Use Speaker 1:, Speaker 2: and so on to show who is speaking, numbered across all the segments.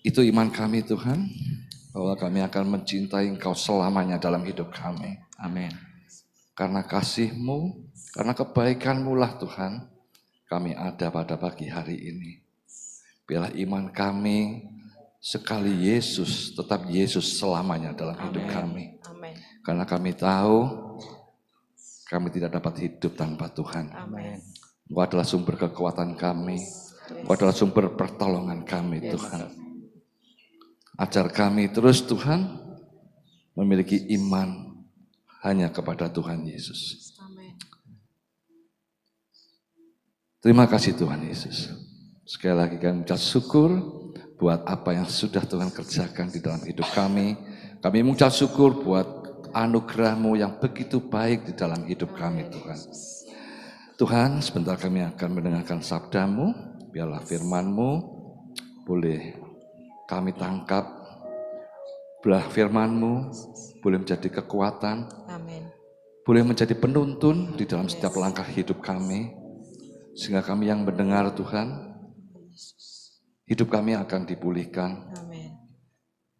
Speaker 1: Itu iman kami Tuhan, bahwa kami akan mencintai Engkau selamanya dalam hidup kami. Amin. Karena kasih-Mu, karena kebaikan-Mu lah Tuhan, kami ada pada pagi hari ini. Biarlah iman kami sekali Yesus, tetap Yesus selamanya dalam hidup kami.
Speaker 2: Amin.
Speaker 1: Karena kami tahu kami tidak dapat hidup tanpa Tuhan.
Speaker 2: Amin.
Speaker 1: Engkau adalah sumber kekuatan kami. Engkau adalah sumber pertolongan kami Tuhan. Ajar kami terus Tuhan memiliki iman hanya kepada Tuhan Yesus.
Speaker 2: Amin.
Speaker 1: Terima kasih Tuhan Yesus. Sekali lagi kami mengucap syukur buat apa yang sudah Tuhan kerjakan di dalam hidup kami. Kami mengucap syukur buat anugerah-Mu yang begitu baik di dalam hidup kami Tuhan. Tuhan, sebentar kami akan mendengarkan sabda-Mu. Biarlah firman-Mu boleh kami tangkap. Biarlah firman-Mu boleh menjadi kekuatan.
Speaker 2: Amin.
Speaker 1: Boleh menjadi penuntun di dalam setiap langkah hidup kami. Sehingga kami yang mendengar Tuhan, hidup kami akan dipulihkan.
Speaker 2: Amin.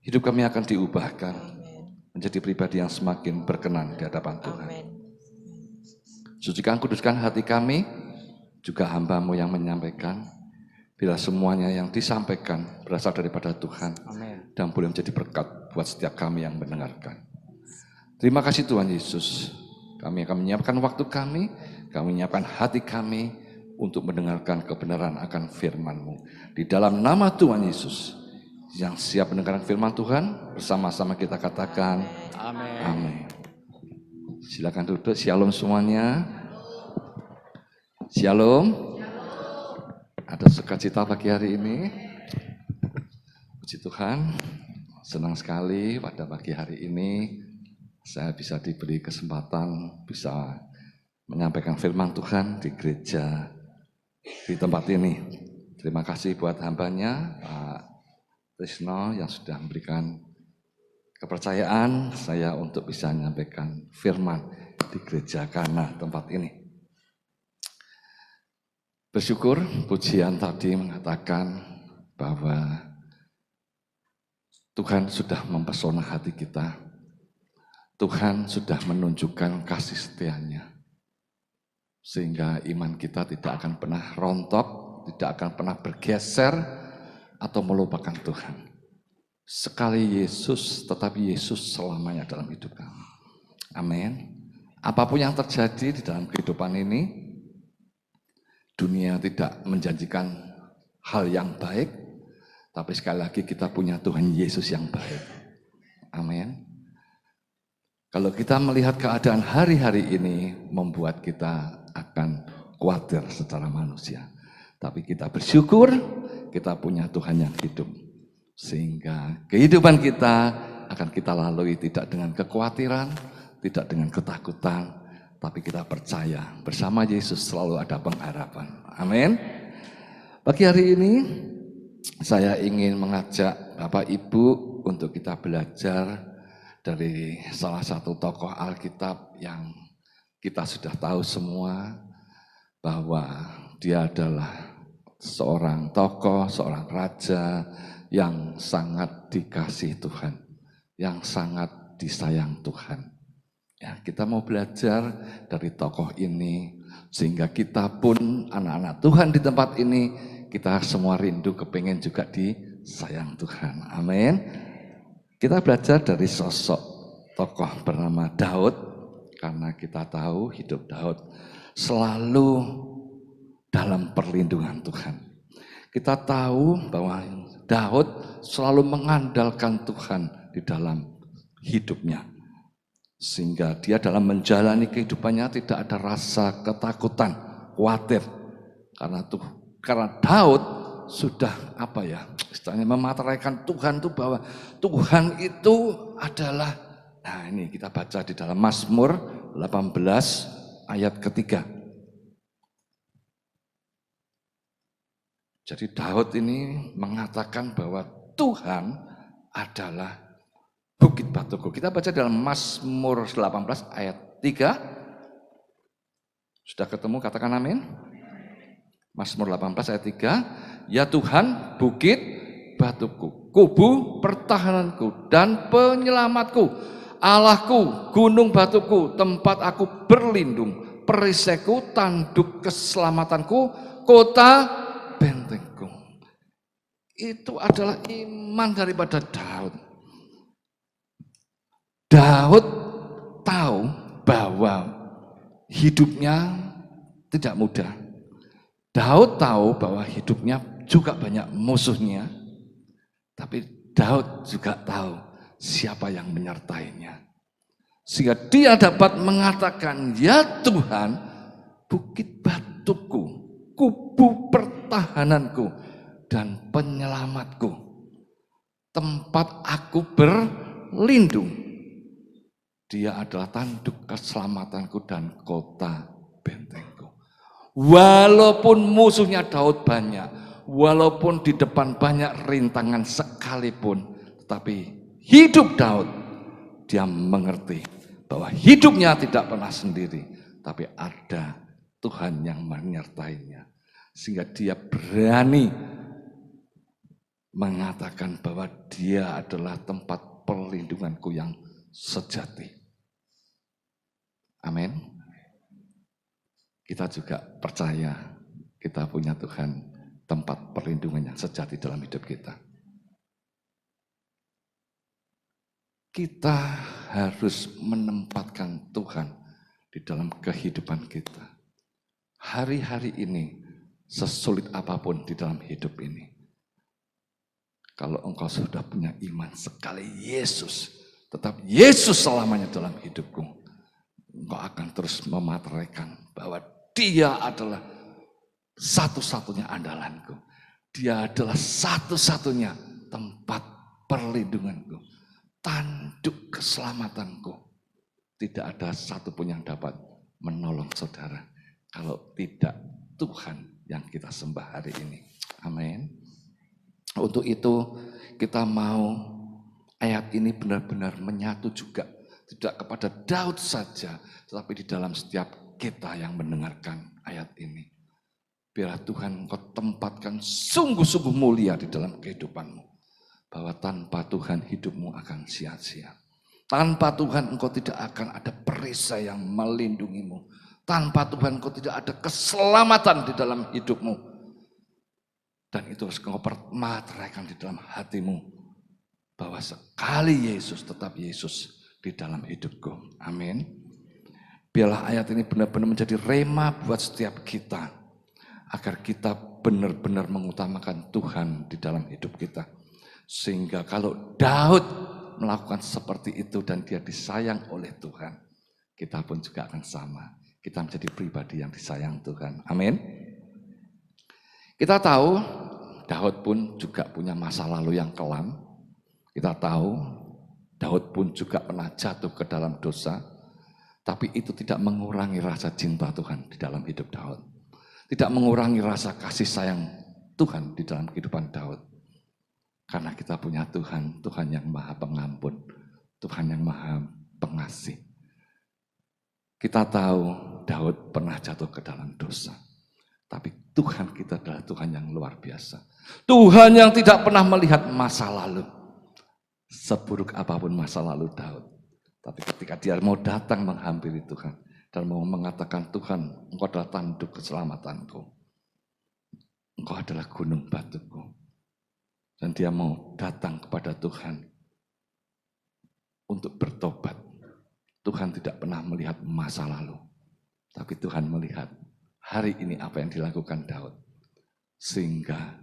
Speaker 1: Hidup kami akan diubahkan.
Speaker 2: Amin.
Speaker 1: Menjadi pribadi yang semakin berkenan di hadapan Tuhan.
Speaker 2: Amin.
Speaker 1: Sucikan, kuduskan hati kami, juga hamba-Mu yang menyampaikan. Bila semuanya yang disampaikan berasal daripada Tuhan.
Speaker 3: Amin.
Speaker 1: Dan boleh menjadi berkat buat setiap kami yang mendengarkan. Terima kasih Tuhan Yesus. Kami akan menyiapkan waktu kami menyiapkan hati kami untuk mendengarkan kebenaran akan firman-Mu. Di dalam nama Tuhan Yesus, yang siap mendengarkan firman Tuhan, bersama-sama kita katakan,
Speaker 3: Amin.
Speaker 1: amin. Silakan duduk, shalom semuanya. Shalom. Ada sukacita pagi hari ini. Puji Tuhan, senang sekali pada pagi hari ini saya bisa diberi kesempatan bisa menyampaikan firman Tuhan di gereja di tempat ini. Terima kasih buat hambanya Pak Trisno yang sudah memberikan kepercayaan saya untuk bisa menyampaikan firman di gereja Kana tempat ini. Bersyukur pujian tadi mengatakan bahwa Tuhan sudah mempesona hati kita. Tuhan sudah menunjukkan kasih setia-Nya. Sehingga iman kita tidak akan pernah rontok, tidak akan pernah bergeser atau melupakan Tuhan. Sekali Yesus, tetapi Yesus selamanya dalam hidup kami. Amin. Apapun yang terjadi di dalam kehidupan ini, dunia tidak menjanjikan hal yang baik, tapi sekali lagi kita punya Tuhan Yesus yang baik. Amin. Kalau kita melihat keadaan hari-hari ini membuat kita akan khawatir secara manusia. Tapi kita bersyukur kita punya Tuhan yang hidup. Sehingga kehidupan kita akan kita lalui tidak dengan kekhawatiran, tidak dengan ketakutan. Tapi kita percaya bersama Yesus selalu ada pengharapan. Amin. Pagi hari ini saya ingin mengajak Bapak Ibu untuk kita belajar dari salah satu tokoh Alkitab yang kita sudah tahu semua bahwa dia adalah seorang tokoh, seorang raja yang sangat dikasih Tuhan, yang sangat disayang Tuhan. Ya, kita mau belajar dari tokoh ini sehingga kita pun anak-anak Tuhan di tempat ini kita semua rindu kepingin juga disayang Tuhan. Amin. Kita belajar dari sosok tokoh bernama Daud, karena kita tahu hidup Daud selalu dalam perlindungan Tuhan. Kita tahu bahwa Daud selalu mengandalkan Tuhan di dalam hidupnya. Sehingga dia dalam menjalani kehidupannya tidak ada rasa ketakutan, khawatir. Karena Daud sudah istilahnya memateraikan Tuhan itu bahwa Tuhan itu adalah, nah ini kita baca di dalam Mazmur 18 ayat ketiga. Jadi Daud ini mengatakan bahwa Tuhan adalah bukit batuku. Kita baca dalam Mazmur 18 ayat 3. Sudah ketemu, katakan amin. Mazmur 18 ayat 3. Ya Tuhan, bukit batuku, kubu pertahananku dan penyelamatku, Allahku, gunung batuku, tempat aku berlindung, perisaiku, tanduk keselamatanku, kota bentengku. Itu adalah iman daripada Daud. Daud tahu bahwa hidupnya tidak mudah. Daud tahu bahwa hidupnya juga banyak musuhnya. Tapi Daud juga tahu siapa yang menyertainya. Sehingga dia dapat mengatakan, ya Tuhan, bukit batuku, kubu pertahananku, dan penyelamatku, tempat aku berlindung. Dia adalah tanduk keselamatanku dan kota bentengku. Walaupun musuhnya Daud banyak, walaupun di depan banyak rintangan sekalipun, tetapi hidup Daud, dia mengerti bahwa hidupnya tidak pernah sendiri, tapi ada Tuhan yang menyertainya. Sehingga dia berani mengatakan bahwa dia adalah tempat perlindunganku yang sejati. Amin. Kita juga percaya kita punya Tuhan, tempat perlindungan yang sejati dalam hidup kita. Kita harus menempatkan Tuhan di dalam kehidupan kita. Hari-hari ini, sesulit apapun di dalam hidup ini, kalau engkau sudah punya iman sekali Yesus, tetap Yesus selamanya dalam hidupku, engkau akan terus memateraikan bahwa Dia adalah satu-satunya andalanku. Dia adalah satu-satunya tempat perlindunganku, tanduk keselamatanku. Tidak ada satupun yang dapat menolong saudara kalau tidak Tuhan yang kita sembah hari ini. Amin. Untuk itu kita mau ayat ini benar-benar menyatu juga. Tidak kepada Daud saja, tetapi di dalam setiap kita yang mendengarkan ayat ini. Biarlah Tuhan engkau tempatkan sungguh-sungguh mulia di dalam kehidupanmu. Bahwa tanpa Tuhan hidupmu akan sia-sia. Tanpa Tuhan engkau tidak akan ada perisai yang melindungimu. Tanpa Tuhan engkau tidak ada keselamatan di dalam hidupmu. Dan itu harus engkau permateraikan di dalam hatimu. Bahwa sekali Yesus tetap Yesus di dalam hidupku. Amin. Biarlah ayat ini benar-benar menjadi rema buat setiap kita. Agar kita benar-benar mengutamakan Tuhan di dalam hidup kita. Sehingga kalau Daud melakukan seperti itu dan dia disayang oleh Tuhan, kita pun juga akan sama. Kita menjadi pribadi yang disayang Tuhan. Amin. Kita tahu Daud pun juga punya masa lalu yang kelam. Kita tahu Daud pun juga pernah jatuh ke dalam dosa. Tapi itu tidak mengurangi rasa cinta Tuhan di dalam hidup Daud. Tidak mengurangi rasa kasih sayang Tuhan di dalam kehidupan Daud. Karena kita punya Tuhan, Tuhan yang maha pengampun, Tuhan yang maha pengasih. Kita tahu Daud pernah jatuh ke dalam dosa. Tapi Tuhan kita adalah Tuhan yang luar biasa. Tuhan yang tidak pernah melihat masa lalu. Seburuk apapun masa lalu Daud. Tapi ketika dia mau datang menghampiri Tuhan dan mau mengatakan, Tuhan, engkau adalah tanduk keselamatanku. Engkau adalah gunung batuku. Dan dia mau datang kepada Tuhan untuk bertobat. Tuhan tidak pernah melihat masa lalu. Tapi Tuhan melihat hari ini apa yang dilakukan Daud. Sehingga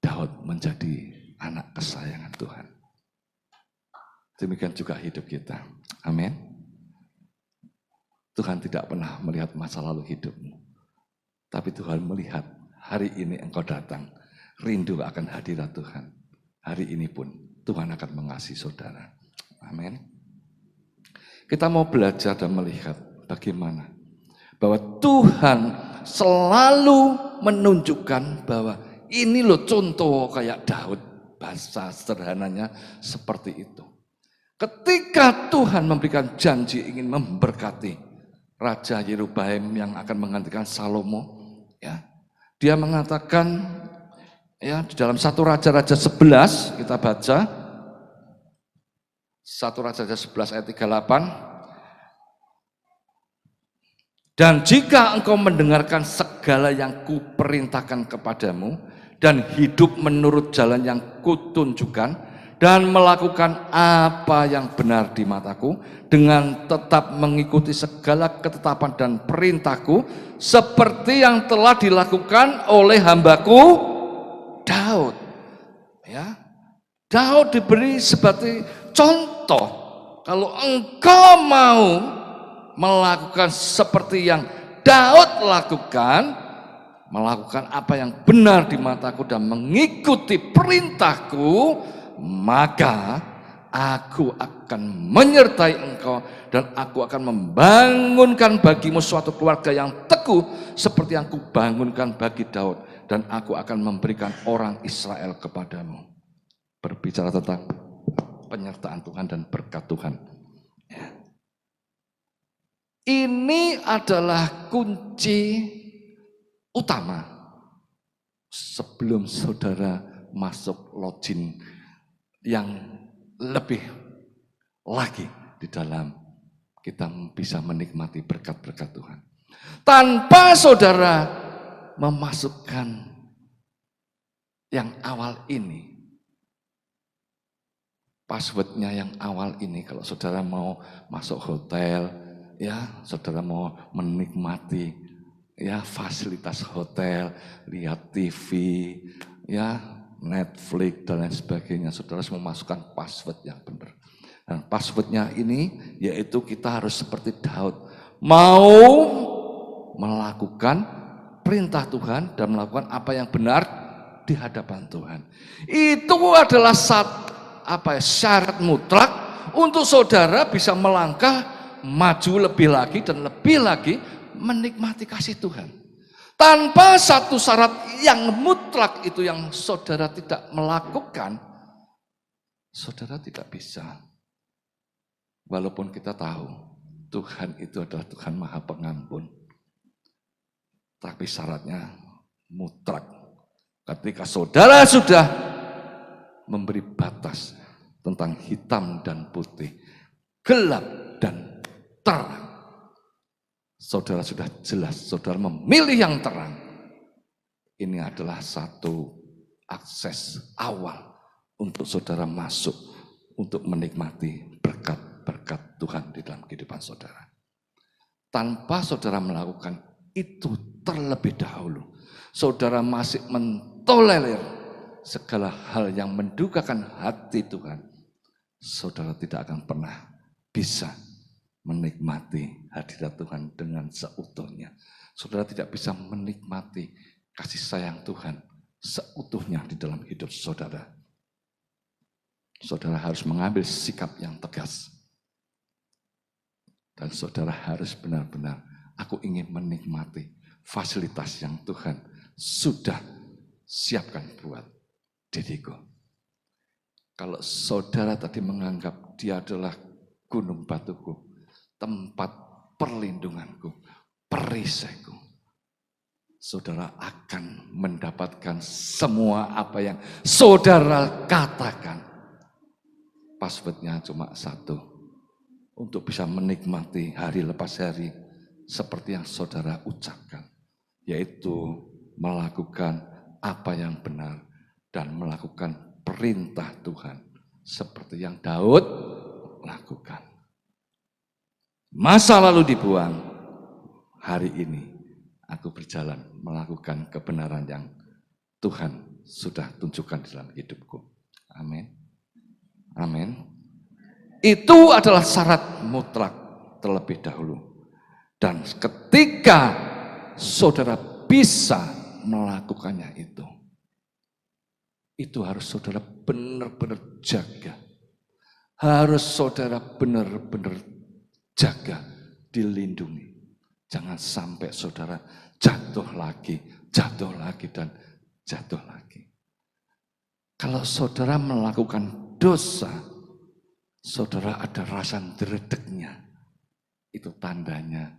Speaker 1: Daud menjadi anak kesayangan Tuhan. Demikian juga hidup kita. Amin. Tuhan tidak pernah melihat masa lalu hidupmu. Tapi Tuhan melihat hari ini engkau datang. Rindu akan hadirat Tuhan. Hari ini pun Tuhan akan mengasihi saudara. Amin. Kita mau belajar dan melihat bagaimana. Bahwa Tuhan selalu menunjukkan bahwa ini loh contoh kayak Daud. Bahasa sederhananya seperti itu. Ketika Tuhan memberikan janji ingin memberkati Raja Yeroboam yang akan menggantikan Salomo, ya, dia mengatakan Ya, di dalam 1 Raja-Raja 11 kita baca 1 Raja-Raja 11 ayat 38. Dan jika engkau mendengarkan segala yang kuperintahkan kepadamu dan hidup menurut jalan yang kutunjukkan dan melakukan apa yang benar di mataku dengan tetap mengikuti segala ketetapan dan perintahku seperti yang telah dilakukan oleh hambaku Daud. Ya, Daud diberi sebagai contoh, kalau engkau mau melakukan seperti yang Daud lakukan, melakukan apa yang benar di mataku dan mengikuti perintahku, maka aku akan menyertai engkau dan aku akan membangunkan bagimu suatu keluarga yang teguh seperti yang kubangunkan bagi Daud, dan aku akan memberikan orang Israel kepadamu. Berbicara tentang penyertaan Tuhan dan berkat Tuhan. Ya. Ini adalah kunci utama sebelum saudara masuk login yang lebih lagi di dalam kita bisa menikmati berkat-berkat Tuhan. Tanpa saudara memasukkan yang awal ini, passwordnya yang awal ini, kalau saudara mau masuk hotel, ya saudara mau menikmati ya fasilitas hotel, lihat TV, ya Netflix dan lain sebagainya, saudara harus memasukkan password yang benar. Dan passwordnya ini yaitu kita harus seperti Daud, mau melakukan perintah Tuhan dan melakukan apa yang benar di hadapan Tuhan. Itu adalah syarat mutlak untuk saudara bisa melangkah maju lebih lagi dan lebih lagi menikmati kasih Tuhan. Tanpa satu syarat yang mutlak itu yang saudara tidak melakukan, saudara tidak bisa. Walaupun kita tahu Tuhan itu adalah Tuhan Maha Pengampun, tapi syaratnya mutlak. Ketika saudara sudah memberi batas tentang hitam dan putih, gelap dan terang, saudara sudah jelas, saudara memilih yang terang. Ini adalah satu akses awal untuk saudara masuk untuk menikmati berkat-berkat Tuhan di dalam kehidupan saudara. Tanpa saudara melakukan itu terlebih dahulu, saudara masih mentolerir segala hal yang mendukakan hati Tuhan, saudara tidak akan pernah bisa menikmati hadirat Tuhan dengan seutuhnya. Saudara tidak bisa menikmati kasih sayang Tuhan seutuhnya di dalam hidup saudara. Saudara harus mengambil sikap yang tegas. Dan saudara harus benar-benar, aku ingin menikmati fasilitas yang Tuhan sudah siapkan buat diriku. Kalau saudara tadi menganggap dia adalah gunung batuku, tempat perlindunganku, perisaiku, saudara akan mendapatkan semua apa yang saudara katakan. Passwordnya cuma satu, untuk bisa menikmati hari lepas hari seperti yang saudara ucapkan, yaitu melakukan apa yang benar dan melakukan perintah Tuhan seperti yang Daud lakukan. Masa lalu dibuang, hari ini aku berjalan melakukan kebenaran yang Tuhan sudah tunjukkan dalam hidupku. Amin. Amin. Itu adalah syarat mutlak terlebih dahulu. Dan ketika saudara bisa melakukannya itu harus saudara benar-benar jaga. Harus saudara benar-benar jaga, dilindungi. Jangan sampai saudara jatuh lagi, dan jatuh lagi. Kalau saudara melakukan dosa, saudara ada rasa deredeknya. Itu tandanya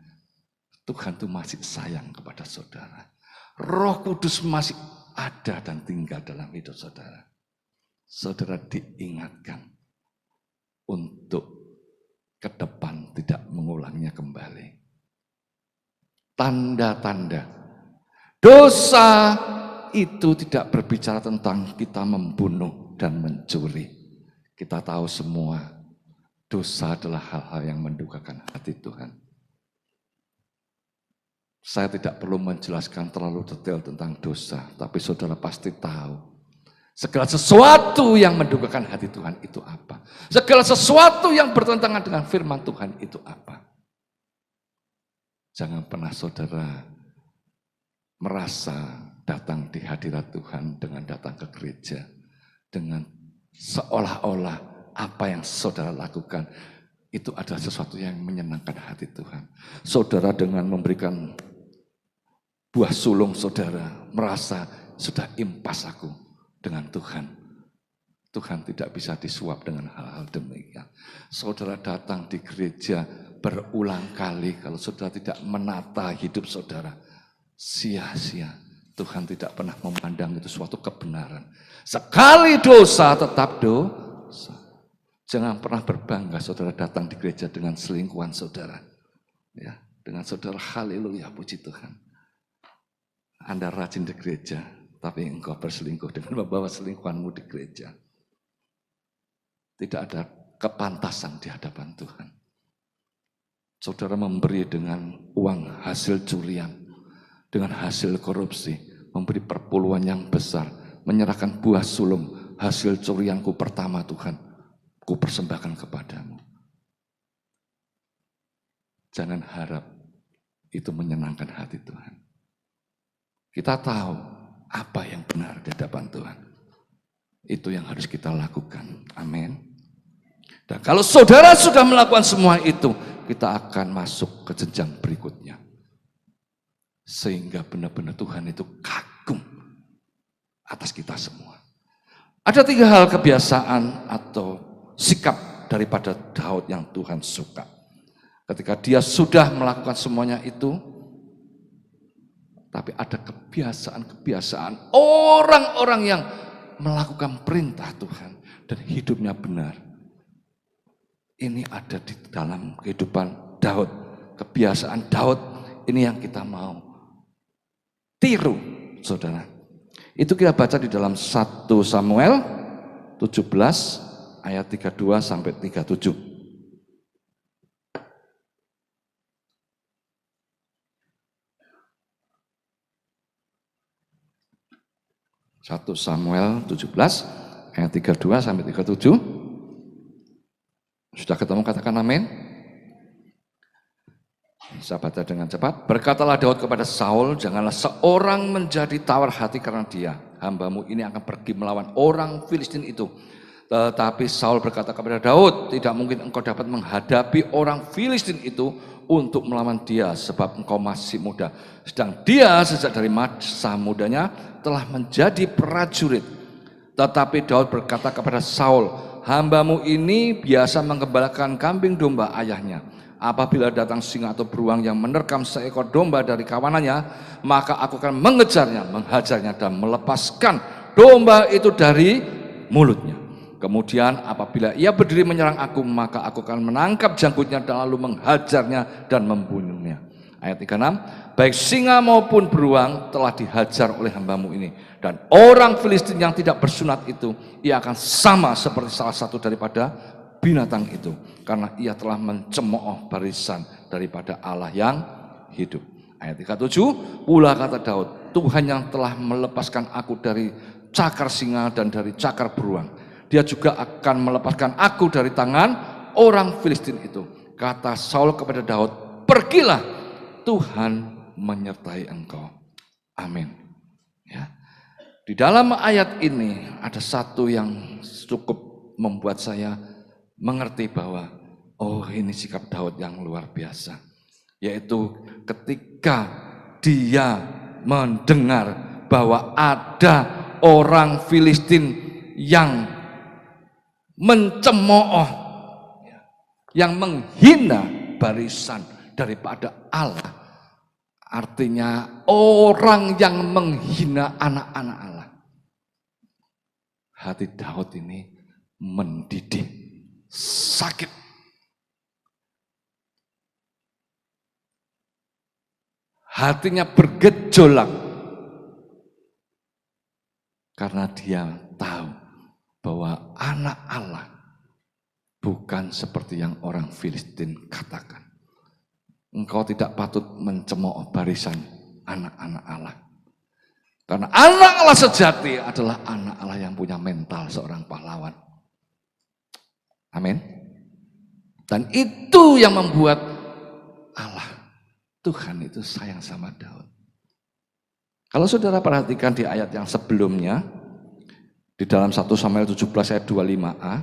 Speaker 1: Tuhan itu masih sayang kepada saudara. Roh Kudus masih ada dan tinggal dalam hidup saudara. Saudara diingatkan untuk ke depan tidak mengulangnya kembali. Tanda-tanda dosa itu tidak berbicara tentang kita membunuh dan mencuri. Kita tahu semua dosa adalah hal-hal yang mendukakan hati Tuhan. Saya tidak perlu menjelaskan terlalu detail tentang dosa, tapi saudara pasti tahu segala sesuatu yang mendukakan hati Tuhan itu apa. Segala sesuatu yang bertentangan dengan firman Tuhan itu apa. Jangan pernah saudara merasa datang di hadirat Tuhan dengan datang ke gereja, dengan seolah-olah apa yang saudara lakukan itu adalah sesuatu yang menyenangkan hati Tuhan. Saudara dengan memberikan buah sulung saudara merasa sudah impas aku dengan Tuhan. Tuhan tidak bisa disuap dengan hal-hal demikian. Saudara datang di gereja berulang kali, kalau saudara tidak menata hidup saudara, sia-sia. Tuhan tidak pernah memandang itu suatu kebenaran. Sekali dosa tetap dosa. Jangan pernah berbangga saudara datang di gereja dengan selingkuhan saudara. Ya, dengan saudara, haleluya, puji Tuhan. Anda rajin di gereja, tapi engkau berselingkuh dengan membawa selingkuhanmu di gereja. Tidak ada kepantasan di hadapan Tuhan. Saudara memberi dengan uang hasil curian, dengan hasil korupsi, memberi perpuluhan yang besar, menyerahkan buah sulung, hasil curianku pertama Tuhan, ku persembahkan kepadamu. Jangan harap itu menyenangkan hati Tuhan. Kita tahu apa yang benar di hadapan Tuhan. Itu yang harus kita lakukan. Amin. Dan kalau saudara sudah melakukan semua itu, kita akan masuk ke jenjang berikutnya. Sehingga benar-benar Tuhan itu kagum atas kita semua. Ada 3 hal kebiasaan atau sikap daripada Daud yang Tuhan suka. Ketika dia sudah melakukan semuanya itu, tapi ada kebiasaan-kebiasaan orang-orang yang melakukan perintah Tuhan dan hidupnya benar. Ini ada di dalam kehidupan Daud. Kebiasaan Daud ini yang kita mau tiru, saudara. Itu kita baca di dalam 1 Samuel 17 ayat 32 sampai 37. 1 Samuel 17 ayat 32 sampai 37. Sudah ketemu, katakan amin. Saya baca dengan cepat. Berkatalah Daud kepada Saul, janganlah seorang menjadi tawar hati karena dia. Hambamu ini akan pergi melawan orang Filistin itu. Tetapi Saul berkata kepada Daud, tidak mungkin engkau dapat menghadapi orang Filistin itu untuk melawan dia, sebab engkau masih muda. Sedang dia sejak dari masa mudanya telah menjadi prajurit. Tetapi Daud berkata kepada Saul, hambamu ini biasa menggembalakan kambing domba ayahnya. Apabila datang singa atau beruang yang menerkam seekor domba dari kawanannya, maka aku akan mengejarnya, menghajarnya dan melepaskan domba itu dari mulutnya. Kemudian apabila ia berdiri menyerang aku, maka aku akan menangkap janggutnya dan lalu menghajarnya dan membunuhnya. Ayat 36, baik singa maupun beruang telah dihajar oleh hambamu ini. Dan orang Filistin yang tidak bersunat itu, ia akan sama seperti salah satu daripada binatang itu. Karena ia telah mencemooh barisan daripada Allah yang hidup. Ayat 37, pula kata Daud, Tuhan yang telah melepaskan aku dari cakar singa dan dari cakar beruang, dia juga akan melepaskan aku dari tangan orang Filistin itu. Kata Saul kepada Daud, pergilah, Tuhan menyertai engkau. Amin. Ya. Di dalam ayat ini ada satu yang cukup membuat saya mengerti bahwa ini sikap Daud yang luar biasa. Yaitu ketika dia mendengar bahwa ada orang Filistin yang mencemooh, yang menghina barisan daripada Allah. Artinya orang yang menghina anak-anak Allah. Hati Daud ini mendidih, sakit. Hatinya bergejolak. Karena dia tahu bahwa anak Allah bukan seperti yang orang Filistin katakan. Engkau tidak patut mencemooh barisan anak-anak Allah. Karena anak Allah sejati adalah anak Allah yang punya mental seorang pahlawan. Amin. Dan itu yang membuat Allah, Tuhan itu sayang sama Daud. Kalau saudara perhatikan di ayat yang sebelumnya, di dalam 1 Samuel 17 ayat 25a,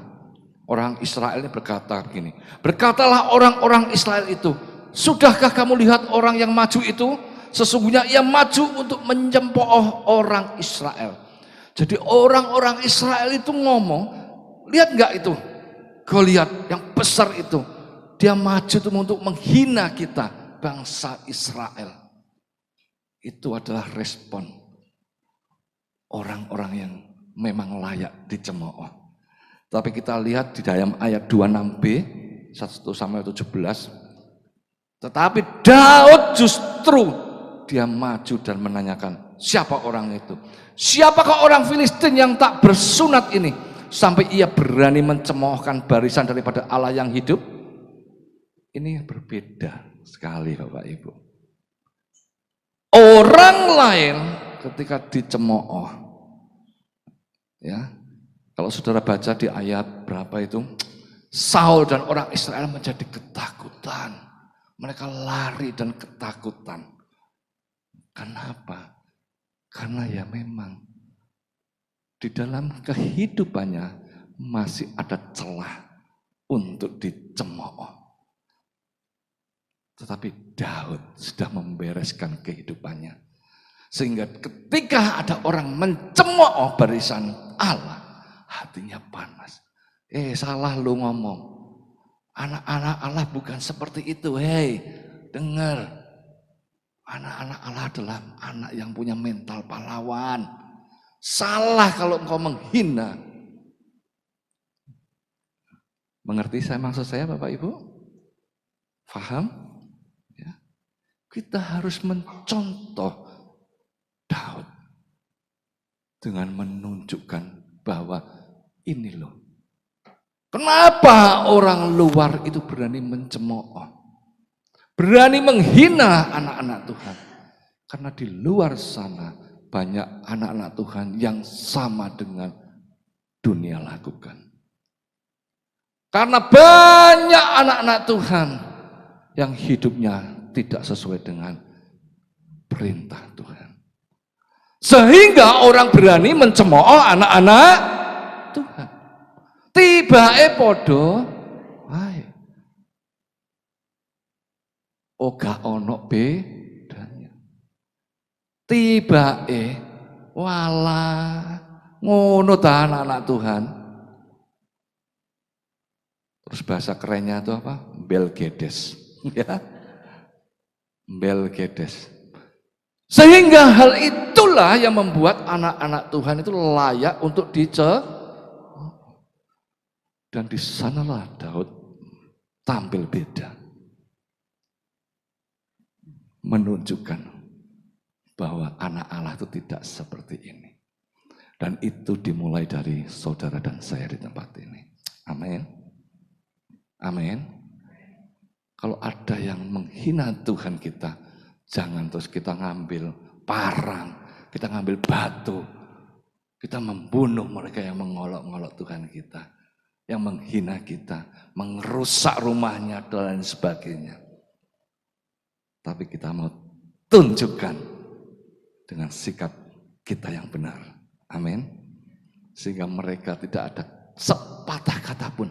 Speaker 1: orang Israel ini berkata begini, berkatalah orang-orang Israel itu, sudahkah kamu lihat orang yang maju itu? Sesungguhnya ia maju untuk mencemooh orang Israel. Jadi orang-orang Israel itu ngomong, lihat nggak itu? Goliat yang besar itu, dia maju itu untuk menghina kita, bangsa Israel. Itu adalah respon orang-orang yang memang layak dicemooh. Tapi kita lihat di dalam ayat 26b, 1 Samuel 17, tetapi Daud justru dia maju dan menanyakan, siapa orang itu? Siapakah orang Filistin yang tak bersunat ini? Sampai ia berani mencemoohkan barisan daripada Allah yang hidup? Ini berbeda sekali Bapak Ibu. Orang lain ketika dicemooh, ya, kalau saudara baca di ayat berapa itu, Saul dan orang Israel menjadi ketakutan. Mereka lari dan ketakutan. Kenapa? Karena ya memang di dalam kehidupannya masih ada celah untuk dicemooh. Tetapi Daud sudah membereskan kehidupannya. Sehingga ketika ada orang mencemooh barisan Allah, hatinya panas. Salah lu ngomong. Anak-anak Allah bukan seperti itu. Hei, dengar. Anak-anak Allah adalah anak yang punya mental pahlawan. Salah kalau engkau menghina. Mengerti saya maksud saya Bapak Ibu? Faham? Ya. Kita harus mencontoh Daud dengan menunjukkan bahwa ini loh. Kenapa orang luar itu berani mencemooh? Berani menghina anak-anak Tuhan. Karena di luar sana banyak anak-anak Tuhan yang sama dengan dunia lakukan. Karena banyak anak-anak Tuhan yang hidupnya tidak sesuai dengan perintah Tuhan. Sehingga orang berani mencemooh anak-anak Tuhan. Tibae podo wae. Oga ono bedanya. Tibae wala ngono ta anak-anak Tuhan. Terus bahasa kerennya itu apa? Belgedes. Ya. Belgedes. Sehingga hal itulah yang membuat anak-anak Tuhan itu layak untuk dicemooh. Dan di sanalah Daud tampil beda. Menunjukkan bahwa anak Allah itu tidak seperti ini. Dan itu dimulai dari saudara dan saya di tempat ini. Amin. Amin. Kalau ada yang menghina Tuhan kita, jangan terus kita ngambil parang, kita ngambil batu, kita membunuh mereka yang mengolok-olok Tuhan kita, yang menghina kita, merusak rumahnya dan sebagainya. Tapi kita mau tunjukkan dengan sikap kita yang benar. Amin. Sehingga mereka tidak ada sepatah kata pun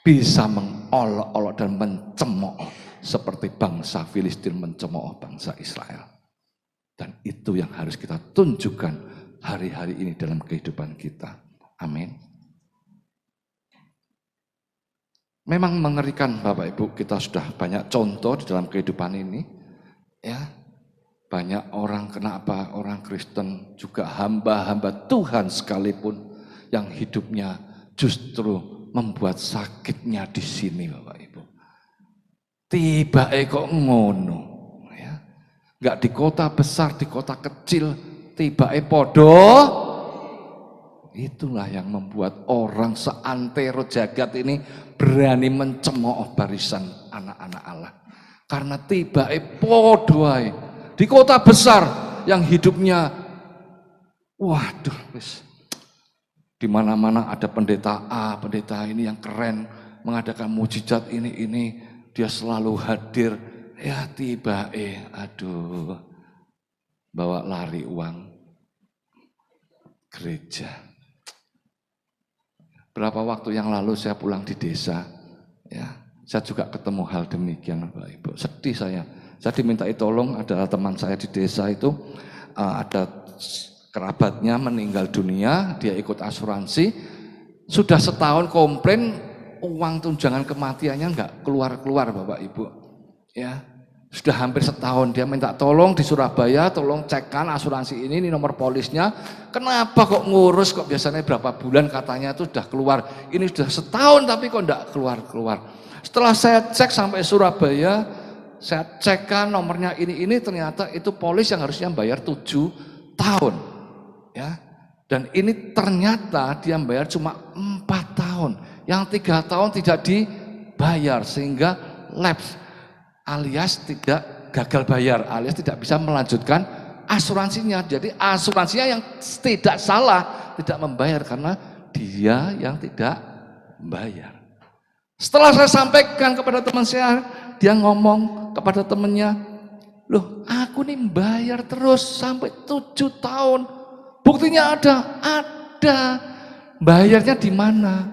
Speaker 1: bisa mengolok-olok dan mencemooh seperti bangsa Filistin mencemooh bangsa Israel. Dan itu yang harus kita tunjukkan hari-hari ini dalam kehidupan kita. Amin. Memang mengerikan Bapak Ibu, kita sudah banyak contoh di dalam kehidupan ini. Ya, Banyak orang, kenapa orang Kristen juga hamba-hamba Tuhan sekalipun yang hidupnya justru membuat sakitnya di sini, Bapak Ibu. Tiba kok ngono, ya. Enggak di kota besar, di kota kecil, tiba podo. Itulah yang membuat orang seantero jagat ini berani mencemooh barisan anak-anak Allah. Karena tiba podo di kota besar yang hidupnya, waduh, di mana-mana ada pendeta A, pendeta ini yang keren, mengadakan mujizat ini, dia selalu hadir. Ya tiba aduh, bawa lari uang gereja. Berapa waktu yang lalu saya pulang di desa, ya, saya juga ketemu hal demikian, Bapak Ibu. Sedih saya dimintai tolong, adalah teman saya di desa itu, ada kerabatnya meninggal dunia, dia ikut asuransi, sudah setahun komplain, uang tunjangan kematiannya enggak keluar-keluar, Bapak Ibu. Ya, sudah hampir setahun dia minta tolong di Surabaya, tolong cekkan asuransi ini nomor polisnya. Kenapa kok ngurus, kok biasanya berapa bulan katanya itu sudah keluar. Ini sudah setahun tapi kok enggak keluar-keluar. Setelah saya cek sampai Surabaya, saya cekkan nomornya ini ternyata itu polis yang harusnya bayar 7 tahun. Ya. Dan ini ternyata dia bayar cuma 4 tahun. Yang 3 tahun tidak dibayar sehingga lapse, alias tidak gagal bayar, alias tidak bisa melanjutkan asuransinya. Jadi asuransinya yang tidak salah, tidak membayar karena dia yang tidak bayar. Setelah saya sampaikan kepada teman saya, dia ngomong kepada temannya, loh aku nih bayar terus sampai 7 tahun. Buktinya ada. Bayarnya di mana?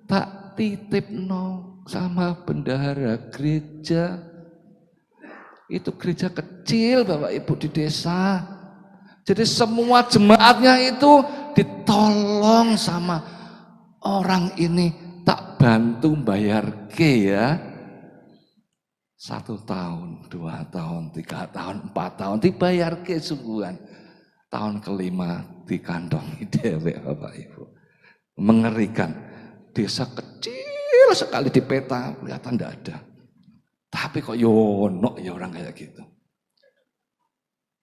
Speaker 1: Tak titip sama bendahara gereja. Itu gereja kecil Bapak Ibu di desa. Jadi semua jemaatnya itu ditolong sama orang ini. Tak bantu bayar ya. 1 tahun, 2 tahun, 3 tahun, 4 tahun dibayar sungguhan. Tahun kelima dikantongi dewek Bapak Ibu. Mengerikan. Desa kecil sekali di peta, kelihatan tidak ada. Tapi kok yono ya orang kayak gitu.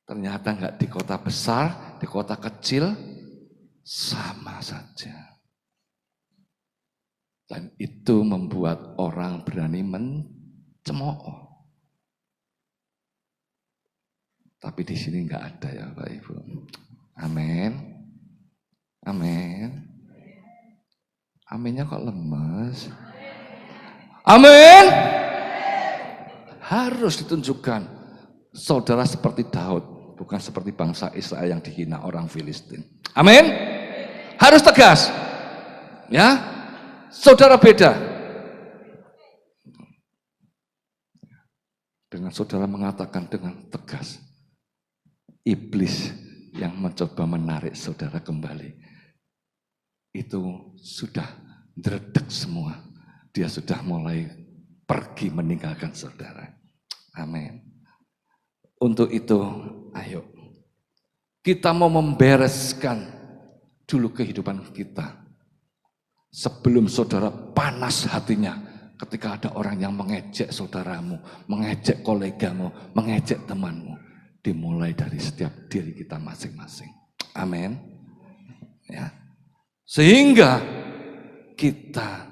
Speaker 1: Ternyata enggak di kota besar, di kota kecil sama saja. Dan itu membuat orang berani mencemooh. Tapi di sini enggak ada ya Bapak Ibu. Amin. Amin. Aminnya kok lemes. Amin. Harus ditunjukkan saudara seperti Daud, bukan seperti bangsa Israel yang dihina orang Filistin. Amin. Harus tegas. Ya. Saudara beda. Dengan saudara mengatakan dengan tegas, iblis yang mencoba menarik saudara kembali, itu sudah dredeg semua. Dia sudah mulai pergi meninggalkan saudara. Amin. Untuk itu, ayo kita mau membereskan dulu kehidupan kita. Sebelum saudara panas hatinya ketika ada orang yang mengejek saudaramu, mengejek kolegamu, mengejek temanmu. Dimulai dari setiap diri kita masing-masing. Amin. Ya. Sehingga kita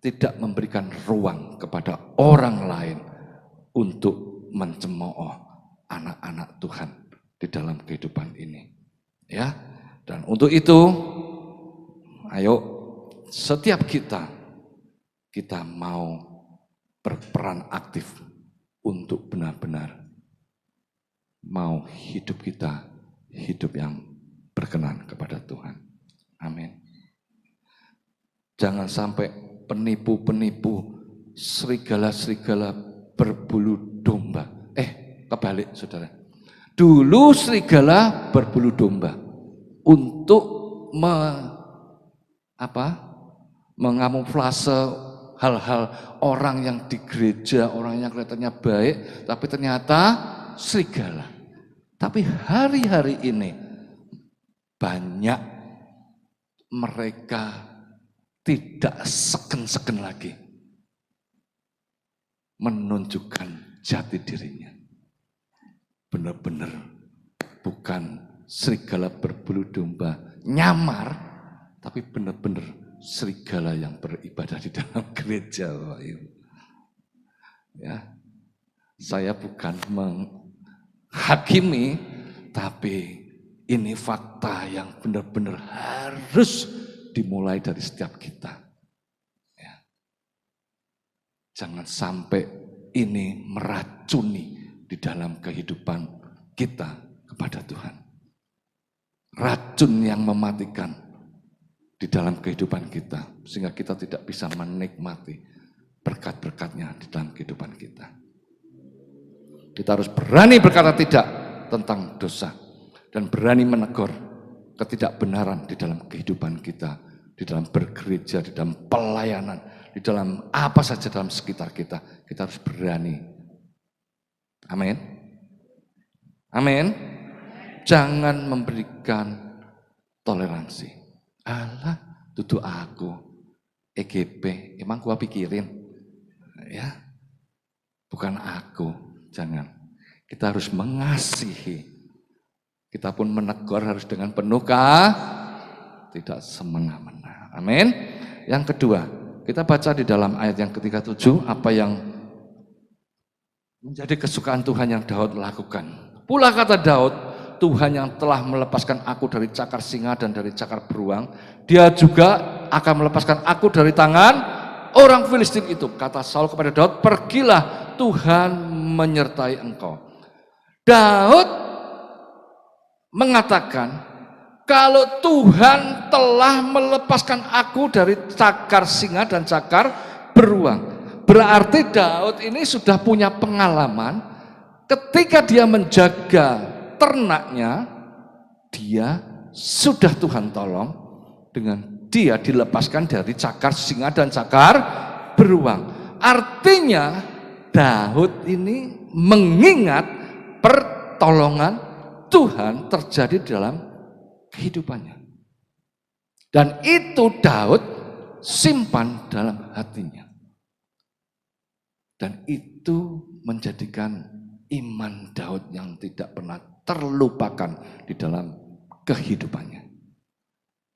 Speaker 1: tidak memberikan ruang kepada orang lain untuk mencemooh anak-anak Tuhan di dalam kehidupan ini. Ya. Dan untuk itu, ayo setiap kita mau berperan aktif untuk benar-benar mau hidup kita hidup yang berkenan kepada Tuhan. Amin. Jangan sampai penipu-penipu, serigala-serigala berbulu domba. Kebalik saudara. Dulu serigala berbulu domba untuk mengamuflase hal-hal orang yang di gereja, orang yang kelihatannya baik, tapi ternyata serigala. Tapi hari-hari ini banyak mereka tidak segen-segen lagi menunjukkan jati dirinya. Benar-benar bukan serigala berbulu domba nyamar, tapi benar-benar serigala yang beribadah di dalam gereja. Ya, saya bukan menghakimi, tapi ini fakta yang benar-benar harus dimulai dari setiap kita. Ya. Jangan sampai ini meracuni di dalam kehidupan kita kepada Tuhan. Racun yang mematikan di dalam kehidupan kita, sehingga kita tidak bisa menikmati berkat-berkatnya di dalam kehidupan kita. Kita harus berani berkata tidak tentang dosa dan berani menegur ketidakbenaran di dalam kehidupan kita, di dalam bergereja, di dalam pelayanan, di dalam apa saja dalam sekitar kita. Kita harus berani. Amin. Amin. Jangan memberikan toleransi. Alah, duduk aku EGP, emang gua pikirin. Ya. Bukan aku, jangan. Kita harus mengasihi. Kita pun menegur harus dengan penuh tidak semena-mena. Amin. Yang kedua, kita baca di dalam ayat yang ke-37 apa yang menjadi kesukaan Tuhan yang Daud lakukan. Pula kata Daud, Tuhan yang telah melepaskan aku dari cakar singa dan dari cakar beruang, Dia juga akan melepaskan aku dari tangan orang Filistin itu. Kata Saul kepada Daud, pergilah, Tuhan menyertai engkau. Daud mengatakan, kalau Tuhan telah melepaskan aku dari cakar singa dan cakar beruang, berarti Daud ini sudah punya pengalaman ketika dia menjaga ternaknya, dia sudah Tuhan tolong dengan dia dilepaskan dari cakar singa dan cakar beruang. Artinya Daud ini mengingat pertolongan Tuhan terjadi dalam kehidupannya. Dan itu Daud simpan dalam hatinya. Dan itu menjadikan iman Daud yang tidak pernah terlupakan di dalam kehidupannya.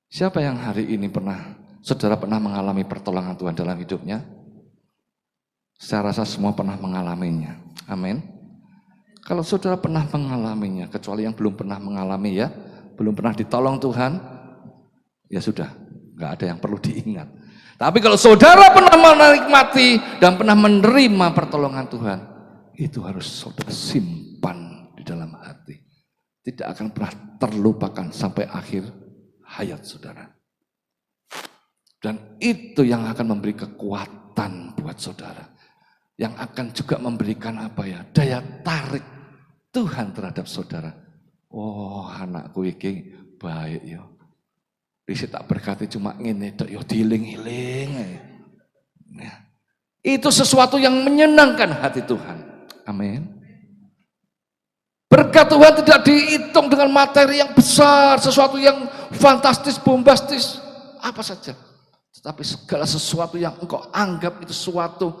Speaker 1: Siapa yang hari ini saudara pernah mengalami pertolongan Tuhan dalam hidupnya? Saya rasa semua pernah mengalaminya. Amin. Kalau saudara pernah mengalaminya, kecuali yang belum pernah mengalami ya, belum pernah ditolong Tuhan, ya sudah, nggak ada yang perlu diingat. Tapi kalau saudara pernah menikmati dan pernah menerima pertolongan Tuhan, itu harus saudara simpan di dalam hati. Tidak akan pernah terlupakan sampai akhir hayat saudara. Dan itu yang akan memberi kekuatan buat saudara. Yang akan juga memberikan daya tarik Tuhan terhadap saudara. Oh, anakku iki baik ya. Bisa tak berkati cuma ngene tok ya diiling-iling. Ya. Itu sesuatu yang menyenangkan hati Tuhan. Amin. Berkat Tuhan tidak dihitung dengan materi yang besar, sesuatu yang fantastis, bombastis, apa saja. Tetapi segala sesuatu yang engkau anggap itu sesuatu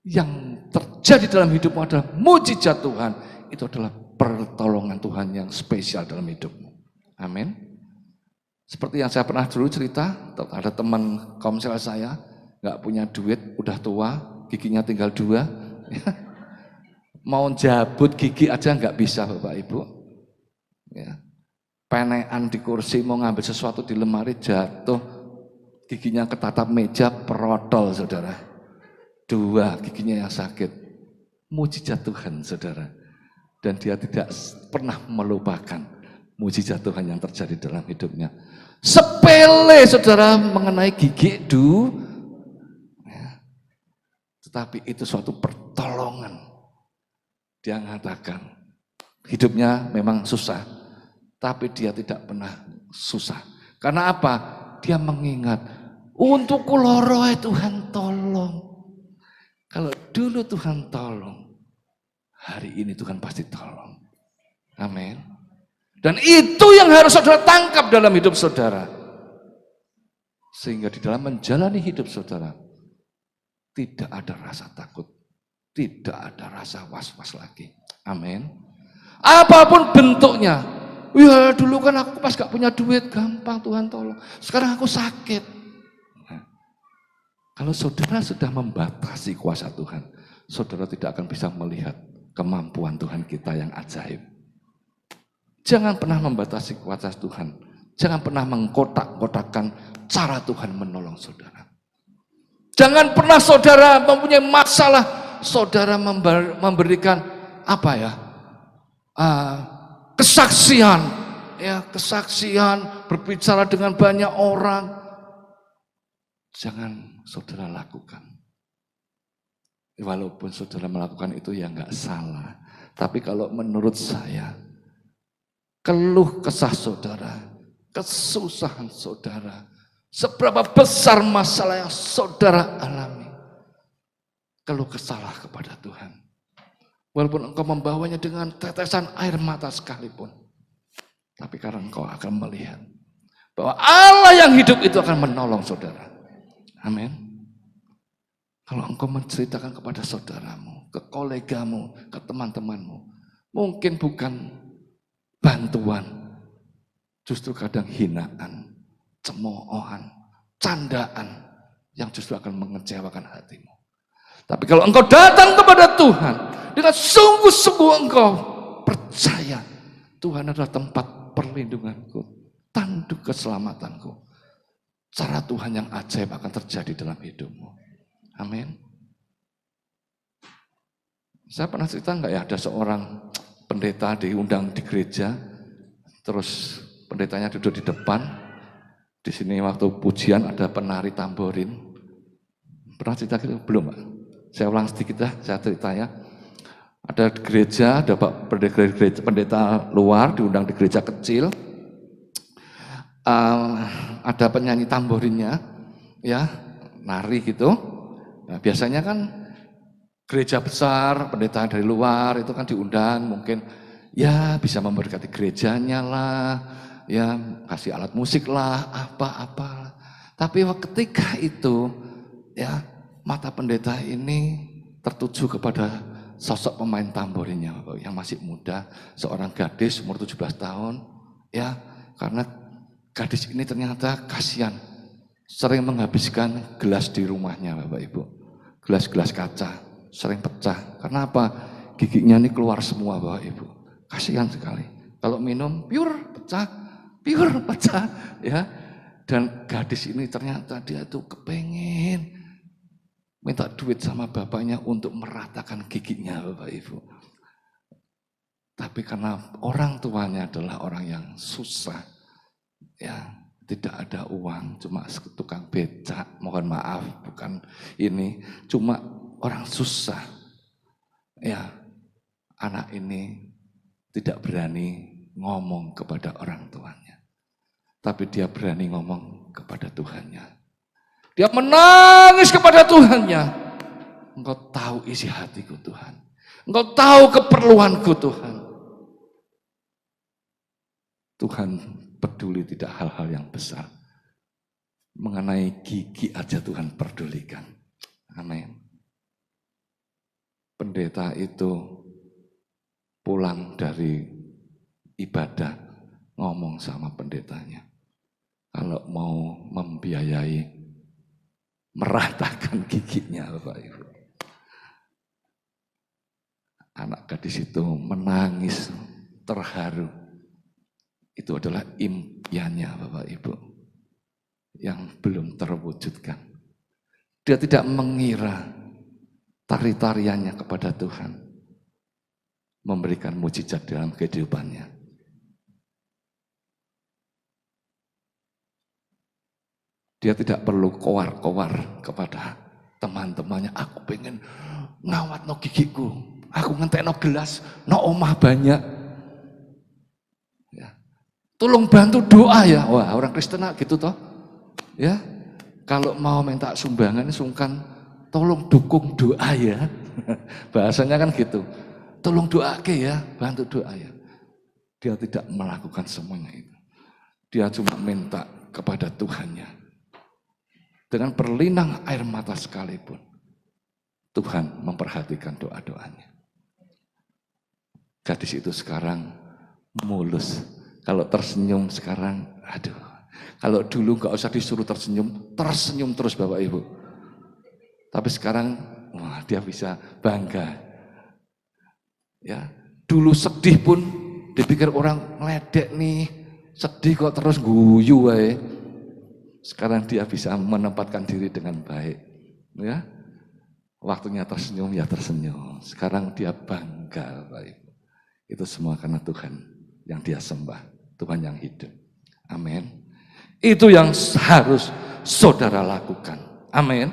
Speaker 1: yang terjadi dalam hidupmu adalah mujizat Tuhan. Itu adalah pertolongan Tuhan yang spesial dalam hidupmu. Amin. Seperti yang saya pernah dulu cerita, ada teman komsel saya, nggak punya duit, udah tua, giginya tinggal 2, mau jabut gigi aja nggak bisa Bapak Ibu. Ya. Penean di kursi, mau ngambil sesuatu di lemari jatuh, giginya ketatap meja, perotol saudara. 2 giginya yang sakit. Mujizat Tuhan saudara. Dan dia tidak pernah melupakan mujizat Tuhan yang terjadi dalam hidupnya. Sepele saudara mengenai gigi ya. Tetapi itu suatu pertolongan. Dia mengatakan hidupnya memang susah, tapi dia tidak pernah susah. Karena apa? Dia mengingat untuk kuloro Tuhan tolong. Kalau dulu Tuhan tolong, hari ini Tuhan pasti tolong. Amin. Dan itu yang harus saudara tangkap dalam hidup saudara. Sehingga di dalam menjalani hidup saudara, tidak ada rasa takut, tidak ada rasa was-was lagi. Amin. Apapun bentuknya. Ya dulu kan aku pas gak punya duit, gampang Tuhan tolong. Sekarang aku sakit. Nah, kalau saudara sudah membatasi kuasa Tuhan, saudara tidak akan bisa melihat kemampuan Tuhan kita yang ajaib. Jangan pernah membatasi kuasa Tuhan. Jangan pernah mengkotak-kotakkan cara Tuhan menolong saudara. Jangan pernah saudara mempunyai masalah, saudara memberikan apa ya? Kesaksian, ya, kesaksian, berbicara dengan banyak orang. Jangan saudara lakukan. Walaupun saudara melakukan itu ya enggak salah. Tapi kalau menurut saya, keluh kesah saudara, kesusahan saudara, seberapa besar masalah yang saudara alami, keluh kesahlah kepada Tuhan. Walaupun engkau membawanya dengan tetesan air mata sekalipun, tapi karena engkau akan melihat bahwa Allah yang hidup itu akan menolong saudara. Amin. Kalau engkau menceritakan kepada saudaramu, ke kolegamu, ke teman-temanmu, mungkin bukan bantuan, justru kadang hinaan, cemoohan, candaan yang justru akan mengecewakan hatimu. Tapi kalau engkau datang kepada Tuhan dengan sungguh-sungguh engkau percaya Tuhan adalah tempat perlindunganku, tanduk keselamatanku, cara Tuhan yang ajaib akan terjadi dalam hidupmu. Amin. Saya pernah cerita enggak ya, ada seorang pendeta diundang di gereja, terus pendetanya duduk di depan. Di sini waktu pujian ada penari tamborin. Pernah cerita gitu? Belum, Pak? Saya ulang sedikit ya, saya ceritanya. Ada gereja, ada Pak pendeta luar diundang di gereja kecil. Ada penyanyi tamborinnya, ya, nari gitu. Nah, biasanya kan gereja besar, pendeta dari luar itu kan diundang, mungkin ya bisa memberkati gerejanya lah, ya kasih alat musik lah, apa-apa. Tapi ketika itu ya mata pendeta ini tertuju kepada sosok pemain tamborinnya yang masih muda, seorang gadis umur 17 tahun, ya, karena gadis ini ternyata kasihan, sering menghabiskan gelas di rumahnya Bapak Ibu, gelas-gelas kaca. Sering pecah. Karena apa? Giginya ini keluar semua Bapak Ibu. Kasihan sekali. Kalau minum pure pecah, ya. Dan gadis ini ternyata dia tuh kepengen minta duit sama bapaknya untuk meratakan giginya Bapak Ibu. Tapi karena orang tuanya adalah orang yang susah, ya, tidak ada uang, cuma tukang becak, mohon maaf, bukan ini, cuma orang susah, ya, anak ini tidak berani ngomong kepada orang tuanya, tapi dia berani ngomong kepada Tuhannya. Dia menangis kepada Tuhannya. Engkau tahu isi hatiku Tuhan, Engkau tahu keperluanku Tuhan. Tuhan peduli tidak hal-hal yang besar. Mengenai gigi aja Tuhan pedulikan. Amin. Pendeta itu pulang dari ibadah ngomong sama pendetanya. Kalau mau membiayai meratakan giginya Bapak Ibu. Anak gadis itu menangis terharu. Itu adalah impiannya Bapak Ibu yang belum terwujudkan. Dia tidak mengira tari-tariannya kepada Tuhan memberikan mujizat dalam kehidupannya. Dia tidak perlu kowar-kowar kepada teman-temannya. Aku pengen ngawat no gigiku, aku ngentek no gelas, no omah banyak. Tolong bantu doa ya. Wah, orang Kristen gitu toh. Ya. Kalau mau minta sumbangan sungkan tolong dukung doa ya. Bahasanya kan gitu. Tolong doa ke ya, bantu doa ya. Dia tidak melakukan semuanya itu. Dia cuma minta kepada Tuhannya. Dengan berlinang air mata sekalipun, Tuhan memperhatikan doa-doanya. Gadis itu sekarang mulus. Kalau tersenyum sekarang, aduh. Kalau dulu nggak usah disuruh tersenyum terus Bapak Ibu. Tapi sekarang, wah, dia bisa bangga. Ya, dulu sedih pun dipikir orang ngeledek nih, sedih kok terus guyu wae. Sekarang dia bisa menempatkan diri dengan baik. Ya, waktunya tersenyum ya tersenyum. Sekarang dia bangga, Bapak Ibu. Itu semua karena Tuhan yang dia sembah, Tuhan yang hidup. Amin. Itu yang harus saudara lakukan. Amin.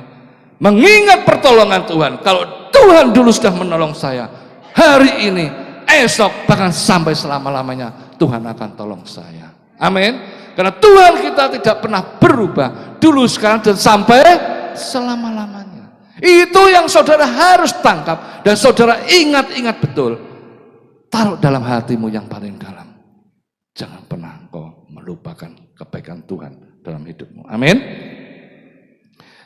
Speaker 1: Mengingat pertolongan Tuhan. Kalau Tuhan dulu sudah menolong saya, hari ini, esok, bahkan sampai selama-lamanya Tuhan akan tolong saya. Amin. Karena Tuhan kita tidak pernah berubah. Dulu, sekarang, dan sampai selama-lamanya. Itu yang saudara harus tangkap. Dan saudara ingat-ingat betul. Taruh dalam hatimu yang paling dalam. Jangan pernah kau melupakan kebaikan Tuhan dalam hidupmu. Amin.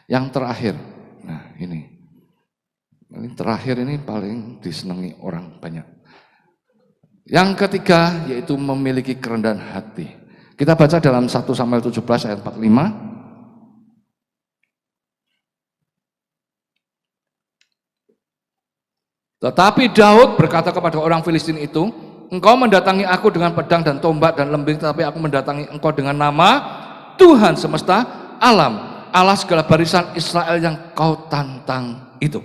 Speaker 1: Yang terakhir, nah ini terakhir ini paling disenangi orang banyak. Yang ketiga yaitu memiliki kerendahan hati. Kita baca dalam 1 Samuel 17 ayat 45. Tetapi Daud berkata kepada orang Filistin itu, engkau mendatangi aku dengan pedang dan tombak dan lembing, tetapi aku mendatangi engkau dengan nama Tuhan semesta alam, Allah segala barisan Israel yang kau tantang itu.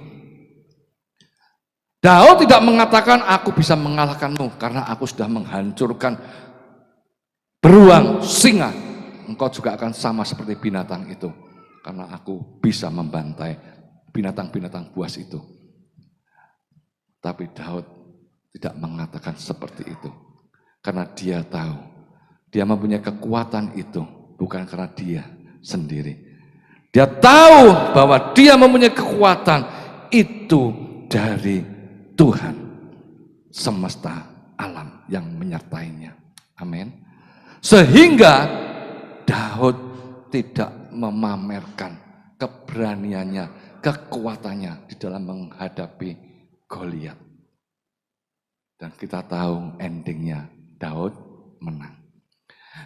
Speaker 1: Daud tidak mengatakan aku bisa mengalahkanmu karena aku sudah menghancurkan beruang, singa. Engkau juga akan sama seperti binatang itu karena aku bisa membantai binatang-binatang buas itu. Tapi Daud tidak mengatakan seperti itu. Karena dia tahu, dia mempunyai kekuatan itu bukan karena dia sendiri. Dia tahu bahwa dia mempunyai kekuatan itu dari Tuhan semesta alam yang menyertainya. Amin. Sehingga Daud tidak memamerkan keberaniannya, kekuatannya di dalam menghadapi Goliat. Dan kita tahu endingnya Daud menang.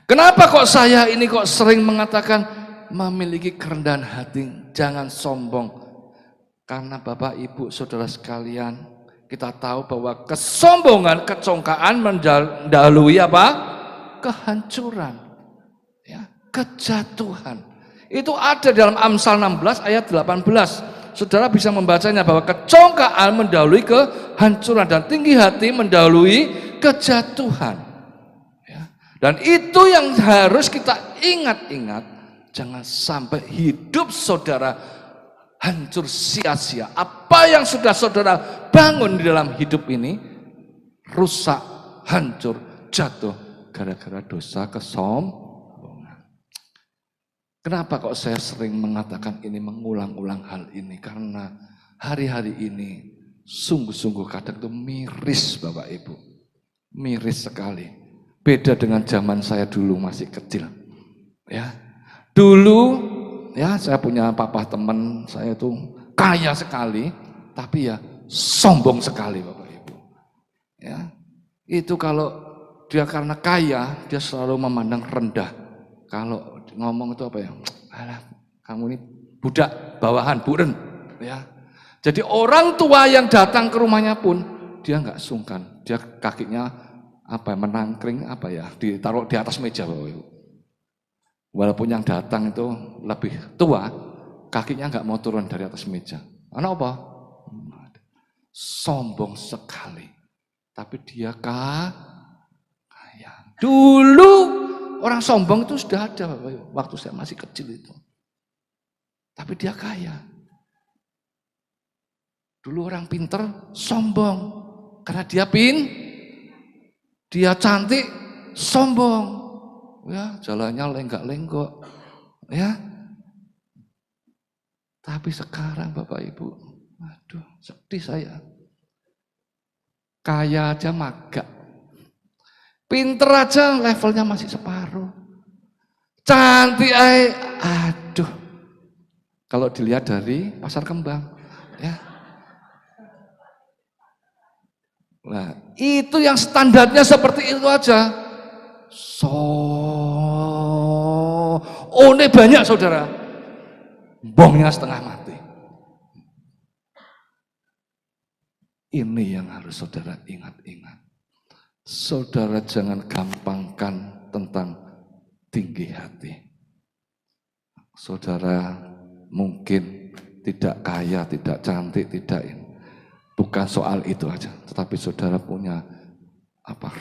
Speaker 1: Kenapa kok saya ini kok sering mengatakan memiliki kerendahan hati, jangan sombong. Karena Bapak Ibu Saudara sekalian, kita tahu bahwa kesombongan, kecongkaan mendahului apa? Kehancuran. Ya, kejatuhan. Itu ada dalam Amsal 16 ayat 18. Saudara bisa membacanya bahwa kecongkaan mendahului kehancuran dan tinggi hati mendahului kejatuhan. Ya. Dan itu yang harus kita ingat-ingat. Jangan sampai hidup saudara hancur sia-sia. Apa yang sudah saudara bangun di dalam hidup ini rusak, hancur, jatuh gara-gara dosa kesombongan. Kenapa kok saya sering mengatakan ini, mengulang-ulang hal ini? Karena hari-hari ini sungguh-sungguh kadang itu miris Bapak Ibu. Miris sekali. Beda dengan zaman saya dulu masih kecil. Ya. Dulu ya saya punya papa teman saya itu kaya sekali, tapi ya sombong sekali Bapak Ibu. Ya. Itu kalau dia karena kaya, dia selalu memandang rendah. Kalau ngomong itu apa ya? Alah, kamu ini budak bawahan, buren, ya. Jadi orang tua yang datang ke rumahnya pun dia nggak sungkan. Dia kakinya apa menangkring apa ya, ditaruh di atas meja Bapak Ibu. Walaupun yang datang itu lebih tua, kakinya nggak mau turun dari atas meja. Karena apa? Sombong sekali. Tapi dia kaya. Dulu orang sombong itu sudah ada waktu saya masih kecil itu. Tapi dia kaya. Dulu orang pinter sombong. Karena dia cantik sombong. Ya, jalannya lenggak-lenggok. Ya. Tapi sekarang Bapak Ibu, aduh, sedih saya. Kaya aja magak. Pinter aja levelnya masih separuh. Cantik aja, aduh. Kalau dilihat dari pasar kembang, ya. Nah, itu yang standarnya seperti itu aja. Ini banyak saudara. Bongnya setengah mati. Ini yang harus saudara ingat-ingat. Saudara jangan gampangkan tentang tinggi hati. Saudara mungkin tidak kaya, tidak cantik, tidak ini. Bukan soal itu aja, tetapi saudara punya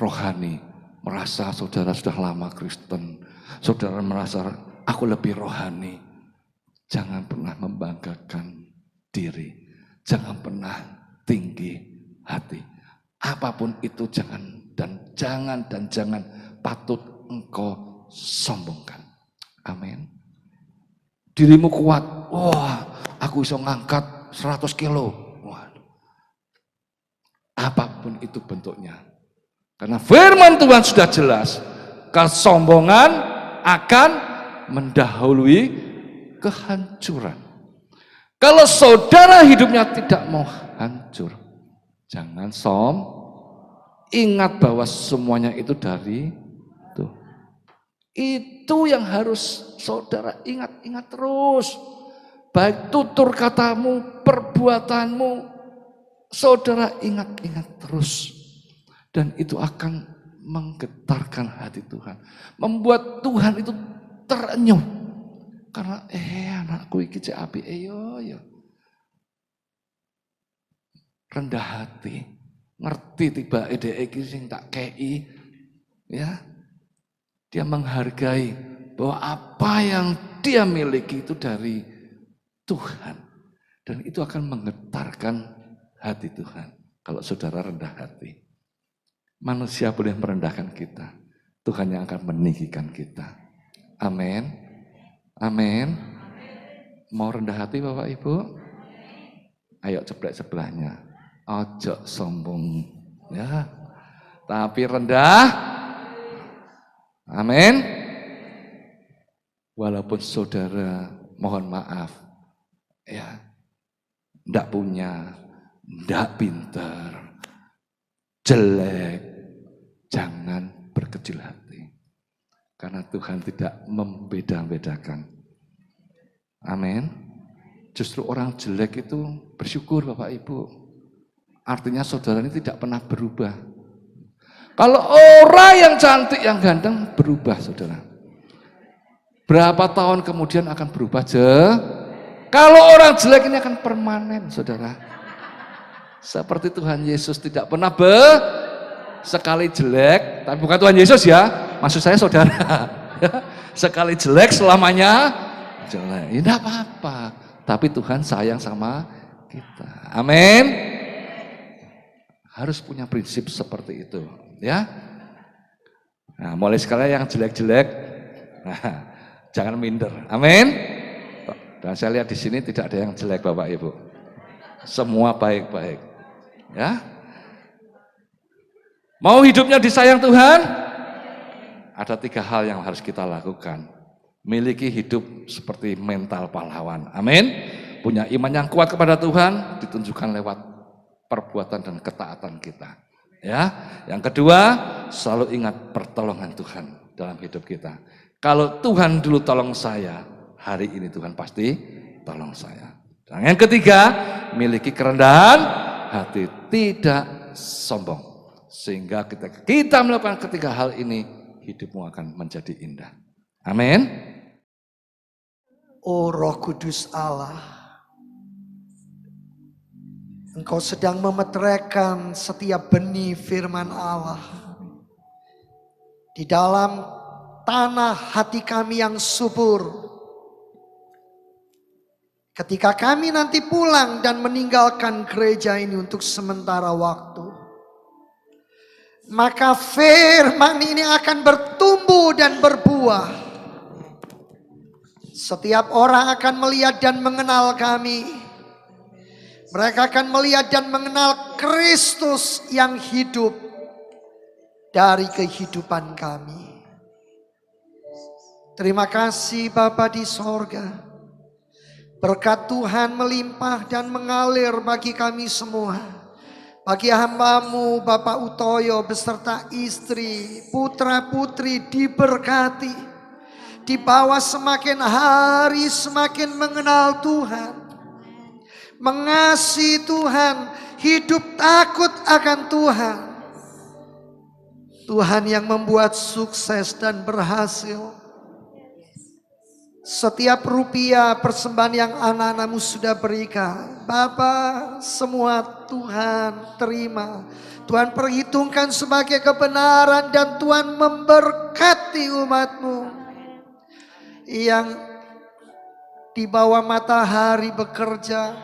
Speaker 1: rohani, merasa saudara sudah lama Kristen, saudara merasa aku lebih rohani. Jangan pernah membanggakan diri, jangan pernah tinggi hati. Apapun itu jangan patut engkau sombongkan. Amin. Dirimu kuat, aku bisa ngangkat 100 kilo. Apapun itu bentuknya. Karena firman Tuhan sudah jelas, kesombongan akan mendahului kehancuran. Kalau saudara hidupnya tidak mau hancur, jangan ingat bahwa semuanya itu dari Tuhan. Itu yang harus saudara ingat terus. Baik tutur katamu, perbuatanmu, saudara ingat terus. Dan itu akan menggetarkan hati Tuhan. Membuat Tuhan itu terenyuh. Karena anakku iki cek apik yo. Rendah hati. Ngerti tiba ide iki sing tak kei. Ya. Dia menghargai bahwa apa yang dia miliki itu dari Tuhan. Dan itu akan menggetarkan hati Tuhan. Kalau saudara rendah hati. Manusia boleh merendahkan kita. Tuhan yang akan meninggikan kita. Amin. Amin. Mau rendah hati Bapak Ibu? Ayo ceplek sebelahnya. Ojo sombong. Ya. Tapi rendah. Amin. Walaupun saudara mohon maaf. Ya. Ndak punya. Ndak pinter. Jelek. Jangan berkecil hati. Karena Tuhan tidak membeda-bedakan. Amin. Justru orang jelek itu bersyukur Bapak Ibu. Artinya saudara ini tidak pernah berubah. Kalau orang yang cantik, yang ganteng berubah saudara. Berapa tahun kemudian akan berubah Kalau orang jelek ini akan permanen saudara. Seperti Tuhan Yesus tidak pernah sekali jelek, tapi bukan Tuhan Yesus ya, maksud saya saudara. Sekali jelek selamanya jelek, tidak apa-apa. Tapi Tuhan sayang sama kita. Amin. Harus punya prinsip seperti itu, ya. Nah, mulai sekarang yang jelek-jelek, jangan minder. Amin. Dan saya lihat di sini tidak ada yang jelek Bapak Ibu. Semua baik-baik, ya. Mau hidupnya disayang Tuhan? Ada 3 hal yang harus kita lakukan. Miliki hidup seperti mental pahlawan. Amin. Punya iman yang kuat kepada Tuhan ditunjukkan lewat perbuatan dan ketaatan kita. Ya. Yang kedua, selalu ingat pertolongan Tuhan dalam hidup kita. Kalau Tuhan dulu tolong saya, hari ini Tuhan pasti tolong saya. Dan yang ketiga, miliki kerendahan hati, tidak sombong. Sehingga kita melakukan ketiga hal ini, hidupmu akan menjadi indah. Amin.
Speaker 2: Oh Roh Kudus Allah, Engkau sedang memeteraikan setiap benih firman Allah di dalam tanah hati kami yang subur. Ketika kami nanti pulang dan meninggalkan gereja ini untuk sementara waktu, maka firman ini akan bertumbuh dan berbuah. Setiap orang akan melihat dan mengenal kami. Mereka akan melihat dan mengenal Kristus yang hidup dari kehidupan kami. Terima kasih Bapa di sorga. Berkat Tuhan melimpah dan mengalir bagi kami semua. Bagi hamba-Mu Bapak Utoyo beserta istri, putra-putri diberkati. Dibawa semakin hari semakin mengenal Tuhan. Mengasihi Tuhan, hidup takut akan Tuhan. Tuhan yang membuat sukses dan berhasil. Setiap rupiah persembahan yang anak-anak-Mu sudah berikan, Bapa, semua Tuhan terima. Tuhan perhitungkan sebagai kebenaran dan Tuhan memberkati umat-Mu yang di bawah matahari bekerja,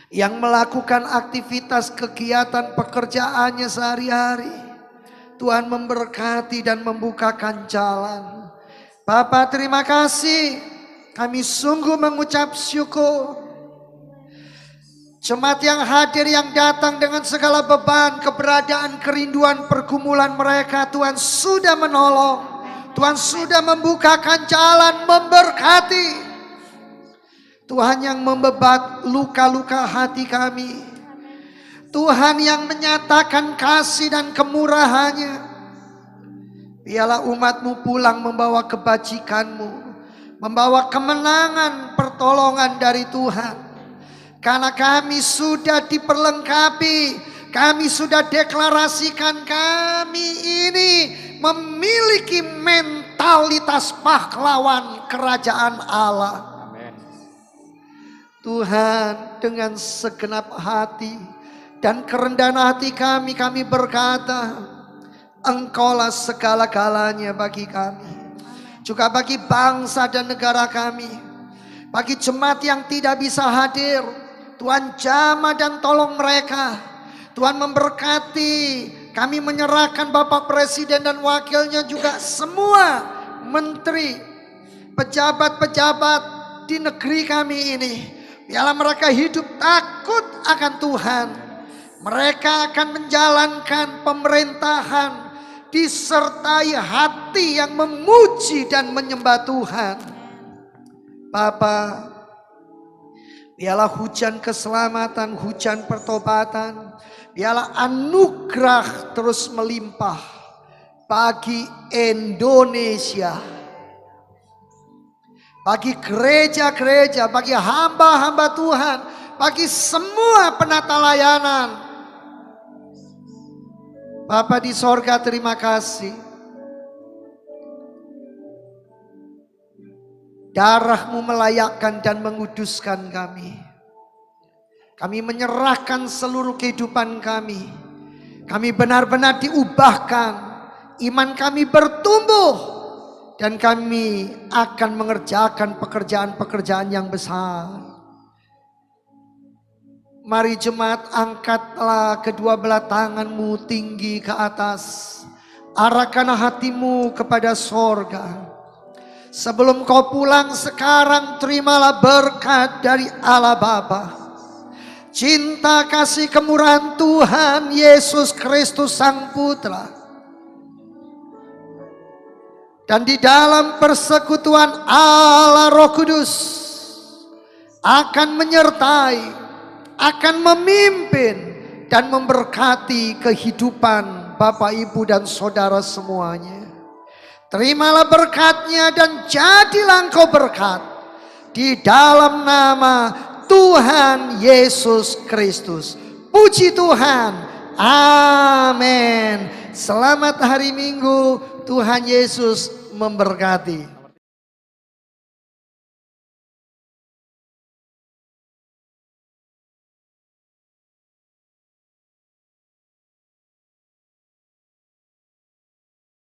Speaker 2: yang melakukan aktivitas kegiatan pekerjaannya sehari-hari. Tuhan memberkati dan membukakan jalan. Bapa, terima kasih. Kami sungguh mengucap syukur. Jemaat yang hadir, yang datang dengan segala beban, keberadaan, kerinduan, pergumulan mereka, Tuhan sudah menolong. Tuhan sudah membukakan jalan, memberkati. Tuhan yang membebat luka-luka hati kami. Tuhan yang menyatakan kasih dan kemurahannya. Biarlah umat-Mu pulang membawa kebajikan-Mu, membawa kemenangan, pertolongan dari Tuhan. Karena kami sudah diperlengkapi, kami sudah deklarasikan kami ini memiliki mentalitas pahlawan kerajaan Allah.
Speaker 3: Amin.
Speaker 2: Tuhan, dengan segenap hati dan kerendahan hati kami berkata, Engkaulah segala-galanya bagi kami. Juga bagi bangsa dan negara kami. Bagi jemaat yang tidak bisa hadir, Tuhan jamah dan tolong mereka. Tuhan memberkati. Kami menyerahkan Bapak Presiden dan wakilnya, juga semua menteri, pejabat-pejabat di negeri kami ini. Biarlah mereka hidup takut akan Tuhan. Mereka akan menjalankan pemerintahan disertai hati yang memuji dan menyembah Tuhan. Bapa, biarlah hujan keselamatan, hujan pertobatan, biarlah anugerah terus melimpah bagi Indonesia, bagi gereja-gereja, bagi hamba-hamba Tuhan, bagi semua penata layanan. Bapa di sorga, terima kasih. Darah-Mu melayakkan dan menguduskan kami. Kami menyerahkan seluruh kehidupan kami. Kami benar-benar diubahkan. Iman kami bertumbuh. Dan kami akan mengerjakan pekerjaan-pekerjaan yang besar. Mari jemaat, angkatlah kedua belah tangan-Mu tinggi ke atas. Arahkan hatimu kepada sorga. Sebelum kau pulang sekarang, terimalah berkat dari Allah Bapa. Cinta kasih kemurahan Tuhan Yesus Kristus Sang Putra. Dan di dalam persekutuan Allah Roh Kudus akan menyertai, akan memimpin dan memberkati kehidupan Bapak, Ibu, dan saudara semuanya. Terimalah berkat-Nya dan jadilah engkau berkat di dalam nama Tuhan Yesus Kristus. Puji Tuhan. Amin. Selamat hari Minggu. Tuhan Yesus memberkati.